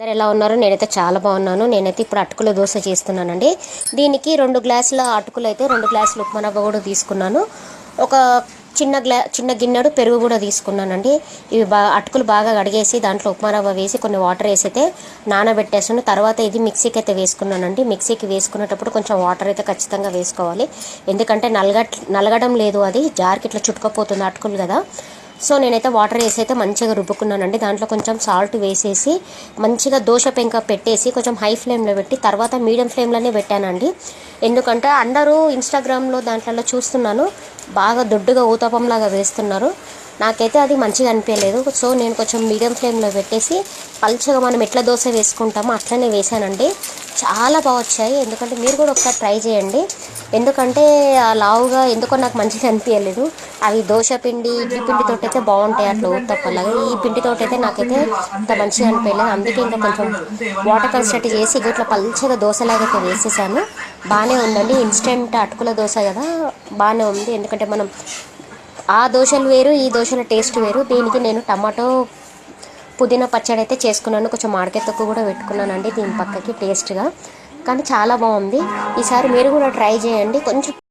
అందరు ఎలా ఉన్నారు? నేనైతే చాలా బాగున్నాను. నేనైతే ఇప్పుడు అటుకుల దోశ చేస్తున్నానండి. దీనికి 2 గ్లాసుల అటుకులు అయితే 2 గ్లాసులు ఉప్మా రవ్వ కూడా తీసుకున్నాను. ఒక చిన్న గిన్నెడు పెరుగు కూడా తీసుకున్నానండి. ఇవి అటుకులు బాగా కడిగేసి దాంట్లో ఉప్మా రవ్వ వేసి కొన్ని వాటర్ వేసి అయితే నానబెట్టేసాను. తర్వాత ఇది మిక్సీకి అయితే వేసుకున్నానండి. మిక్సీకి వేసుకునేటప్పుడు కొంచెం వాటర్ అయితే ఖచ్చితంగా వేసుకోవాలి. ఎందుకంటే నలగడం లేదు, అది జార్కి ఇట్లా చుట్టుకపోతుంది అటుకులు కదా. సో నేనైతే వాటర్ వేసి అయితే మంచిగా రుబ్బుకున్నానండి. దాంట్లో కొంచెం సాల్ట్ వేసేసి మంచిగా దోశ పెంక పెట్టేసి కొంచెం హై ఫ్లేమ్లో పెట్టి తర్వాత మీడియం ఫ్లేమ్లోనే పెట్టానండి. ఎందుకంటే అందరూ ఇన్స్టాగ్రామ్లో దాంట్లో చూస్తున్నాను బాగా దొడ్డుగా ఊతపంలాగా వేస్తున్నారు. నాకైతే అది మంచిగా అనిపించలేదు. సో నేను కొంచెం మీడియం ఫ్లేమ్లో పెట్టేసి పల్చగా మనం ఎట్లా దోశ వేసుకుంటామో అట్లనే వేసానండి. చాలా బాగా వచ్చాయి. ఎందుకంటే మీరు కూడా ఒకసారి ట్రై చేయండి. ఎందుకంటే ఆ లావుగా ఎందుకో నాకు మంచిగా అనిపించలేదు. అవి దోశ పిండి ఇడ్లీ పిండితో అయితే బాగుంటాయి అట్లా ఊతప్పలాగా. ఈ పిండితో అయితే నాకైతే అంత మంచిగా అనిపించలేదు. అందుకే ఇంకా కొంచెం వాటర్ కన్సిస్టెంట్ చేసి ఇట్లా పల్చగా దోశలాగా అయితే వేసేసాను. బాగానే ఉందండి. ఇన్స్టెంట్ అటుకుల దోశ కదా, బాగానే ఉంది. ఎందుకంటే మనం ఆ దోశలు వేరు, ఈ దోశల టేస్ట్ వేరు. దీనికి నేను టమాటో పుదీనా పచ్చడి అయితే చేసుకున్నాను. కొంచెం మామిడికాయ తొక్కు కూడా పెట్టుకున్నానండి దీని పక్కకి టేస్ట్గా. కానీ చాలా బాగుంది. ఈసారి మీరు కూడా ట్రై చేయండి. కొంచెం